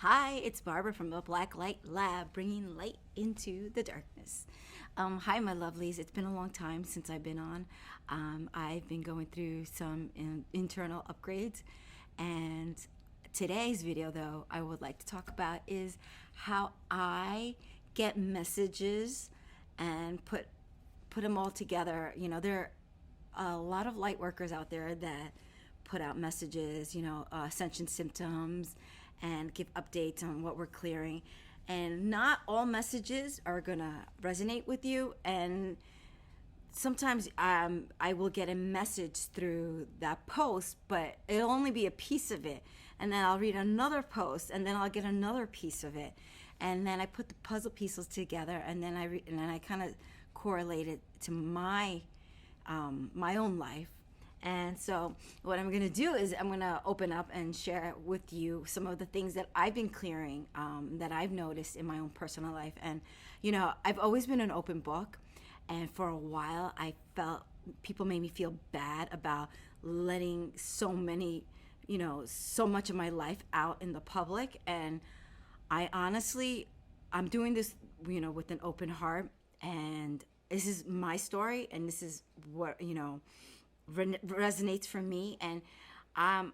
Hi, it's Barbara from the Black Light Lab, bringing light into the darkness. Hi, my lovelies. It's been a long time since I've been on. I've been going through some internal upgrades, and today's video, though, I would like to talk about is how I get messages and put them all together. There are a lot of light workers out there that put out messages, ascension symptoms, and give updates on what we're clearing. And not all messages are going to resonate with you. And sometimes I will get a message through that post, but it'll only be a piece of it. And then I'll read another post, and then I'll get another piece of it. And then I put the puzzle pieces together, and then I kind of correlate it to my own life. And so what I'm going to do is I'm going to open up and share with you some of the things that I've been clearing, that I've noticed in my own personal life. And, I've always been an open book. And for a while, I felt people made me feel bad about letting so much of my life out in the public. And I honestly, I'm doing this, with an open heart. And this is my story. And this is what, resonates for me. And I'm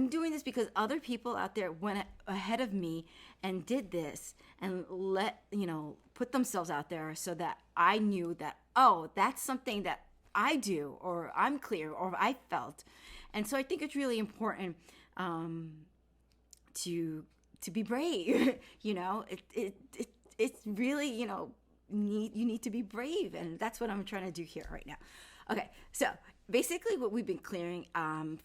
doing this because other people out there went ahead of me and did this and put themselves out there so that I knew that, oh, that's something that I do, or I'm clear, or I felt. And so I think it's really important to be brave. It's really, you need to be brave. And that's what I'm trying to do here right now. Okay, so basically what we've been clearing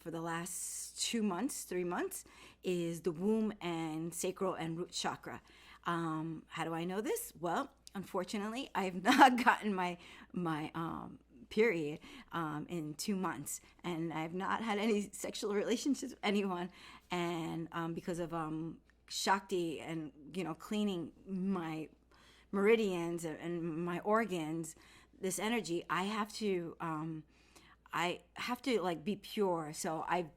for the last 3 months, is the womb and sacral and root chakra. How do I know this? Well, unfortunately, I've not gotten my period in 2 months, and I've not had any sexual relationships with anyone. And because of Shakti and cleaning my meridians and my organs, this energy, I have to like be pure. So I've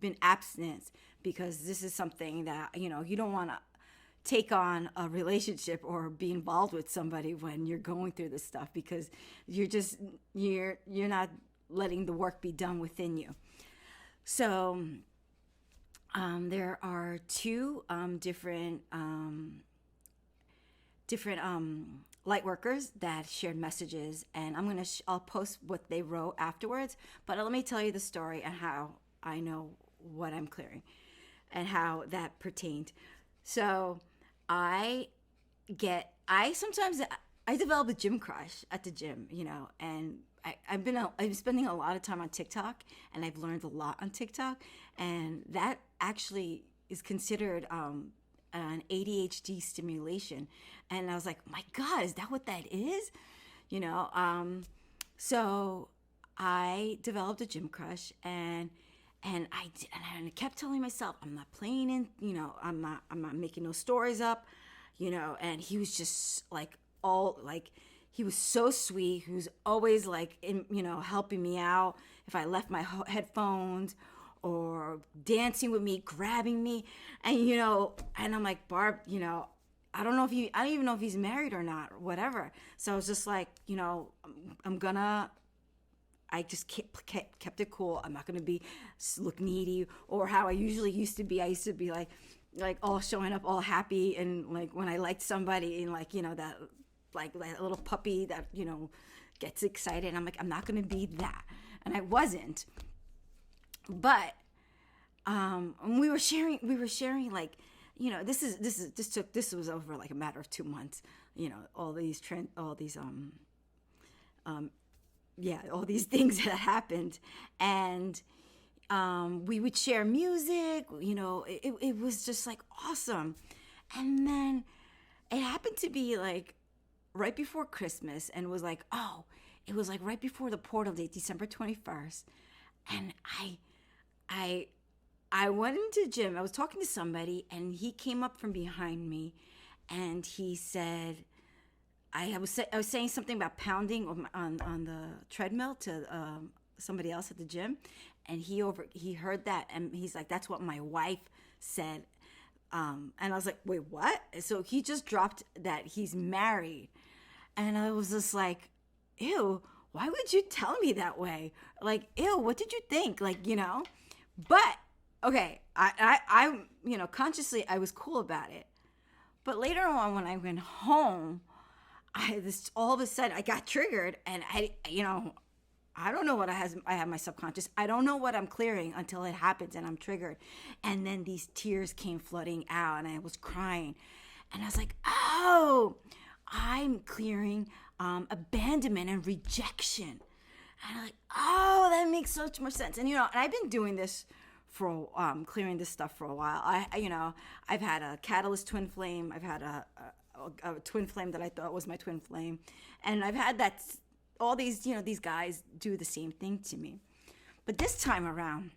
been abstinent, because this is something that you don't want to take on a relationship or be involved with somebody when you're going through this stuff, because you're not letting the work be done within you. So there are two different light workers that shared messages, and I'll post what they wrote afterwards. But let me tell you the story and how I know what I'm clearing and how that pertained. So I sometimes develop a gym crush at the gym, and I've been spending a lot of time on TikTok, and I've learned a lot on TikTok, and that actually is considered an ADHD stimulation. And I was like, my God, is that what that is? So I developed a gym crush, and I kept telling myself, I'm not playing in, I'm not making no stories up, and he was just he was so sweet. He was always helping me out if I left my headphones, or dancing with me, grabbing me. And, and I'm like, Barb, I don't even know if he's married or not, or whatever. So I was just like, I just kept it cool. I'm not going to look needy, or how I usually used to be. I used to be like all showing up all happy. And like when I liked somebody, and that little puppy that, gets excited. I'm like, I'm not going to be that. And I wasn't. But we were sharing this was over like a matter of 2 months, all these things that happened. And we would share music, it was just like awesome. And then it happened to be like right before Christmas, and it was like right before the portal date, December 21st. And I went into the gym. I was talking to somebody, and he came up from behind me, and he said, I was saying something about pounding on the treadmill to somebody else at the gym, and he heard that, and he's like, that's what my wife said And I was like, wait, what? So he just dropped that he's married. And I was just like, ew, why would you tell me that way? Like, ew, what did you think? Like, but okay, consciously I was cool about it. But later on, when I went home, all of a sudden I got triggered, and I don't know what I have my subconscious. I don't know what I'm clearing until it happens and I'm triggered. And then these tears came flooding out and I was crying. And I was like, oh, I'm clearing abandonment and rejection. And I'm like, oh, that makes so much more sense. And, and I've been doing this for clearing this stuff for a while. I've had a catalyst twin flame. I've had a twin flame that I thought was my twin flame. And I've had that, all these, these guys do the same thing to me. But this time around,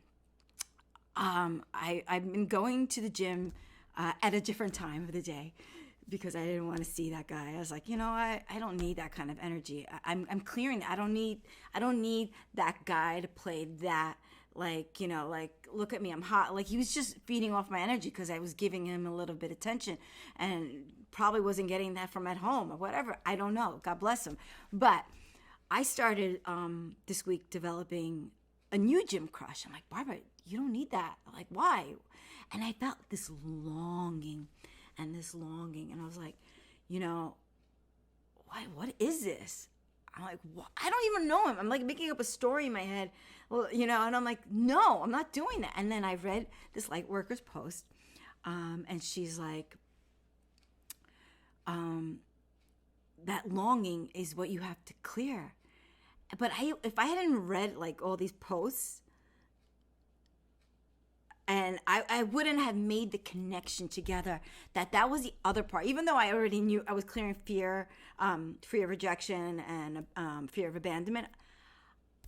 I've been going to the gym at a different time of the day because I didn't want to see that guy. I was like, I don't need that kind of energy. I'm clearing that. I don't need that guy to play that, like, look at me, I'm hot. Like, he was just feeding off my energy because I was giving him a little bit of attention and probably wasn't getting that from at home or whatever. I don't know. God bless him. But I started this week developing a new gym crush. I'm like, Barbara, you don't need that. I'm like, why? And I felt this longing. And I was like, what is this? I'm like, what? I don't even know him. I'm like making up a story in my head, and I'm like, no, I'm not doing that. And then I read this light worker's post, and she's like, that longing is what you have to clear. But if I hadn't read like all these posts, and I wouldn't have made the connection together that was the other part. Even though I already knew I was clearing fear of rejection and fear of abandonment,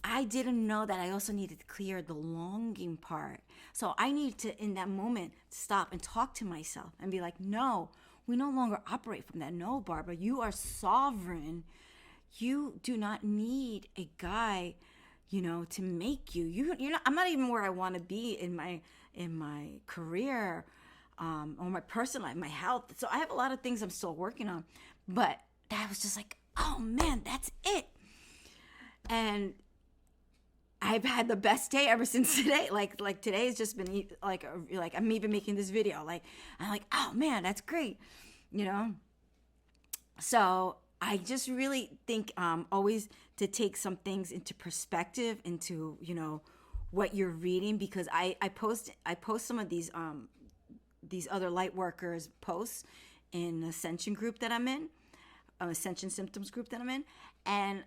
I didn't know that I also needed to clear the longing part. So I needed to, in that moment, stop and talk to myself and be like, no, we no longer operate from that. No, Barbara, you are sovereign. You do not need a guy, to make you. You're not. I'm not even where I want to be in my career, or my personal life, my health. So I have a lot of things I'm still working on. But that was just like, oh man, that's it. And I've had the best day ever since today. Like today has just been like I'm even making this video. Like I'm like, oh man, that's great, So I just really think always to take some things into perspective, into what you're reading, because I post some of these other light workers posts in the Ascension group that I'm in, Ascension Symptoms group that I'm in, and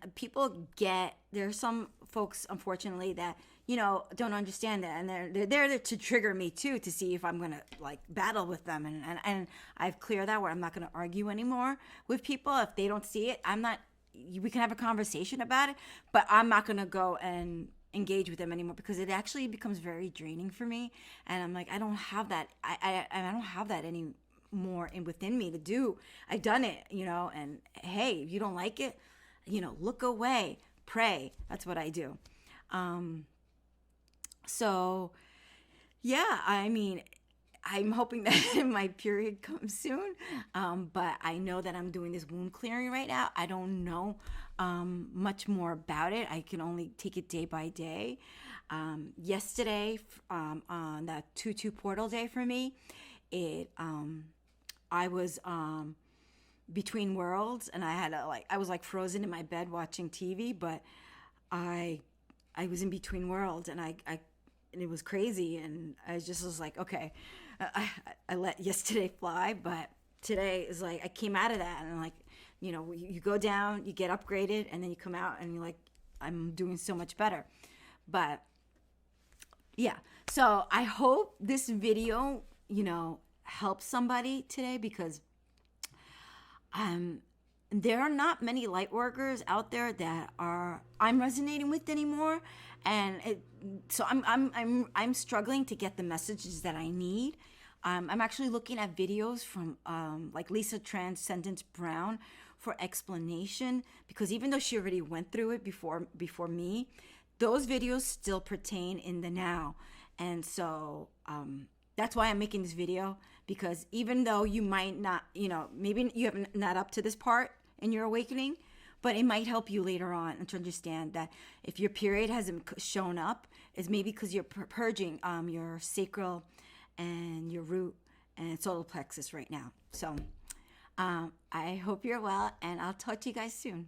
there are some folks, unfortunately, that don't understand that, and they're there to trigger me too, to see if I'm gonna like battle with them, and I've cleared that where I'm not gonna argue anymore with people if they don't see it. We can have a conversation about it, but I'm not gonna go and engage with them anymore, because it actually becomes very draining for me, and I'm like, I don't have that. I don't have that anymore within me to do. I've done it, and hey, if you don't like it, look away, pray. That's what I do. So yeah, I mean, I'm hoping that my period comes soon, but I know that I'm doing this wound clearing right now. I don't know much more about it. I can only take it day by day. Yesterday, on that 2/2 portal day for me, I was between worlds, and I was like frozen in my bed watching TV, but I was in between worlds, and and it was crazy, and I just was like, okay, I let yesterday fly, but today is like, I came out of that, and like, you go down, you get upgraded, and then you come out, and you're like, I'm doing so much better. But yeah, so I hope this video, helps somebody today, because there are not many light workers out there that I'm resonating with anymore, and so I'm struggling to get the messages that I need. I'm actually looking at videos from like Lisa Transcendence Brown for explanation, because even though she already went through it before me, those videos still pertain in the now, and so That's why I'm making this video, because even though you might not, maybe you have not up to this part in your awakening, but it might help you later on to understand that if your period hasn't shown up, it's maybe because you're purging your sacral and your root and solar plexus right now. So I hope you're well, and I'll talk to you guys soon.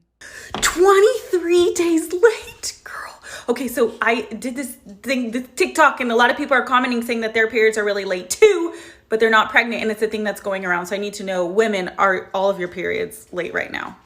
23 days late, girl. Okay, so I did this thing, this TikTok, and a lot of people are commenting saying that their periods are really late too, but they're not pregnant, and it's a thing that's going around. So I need to know, women, are all of your periods late right now?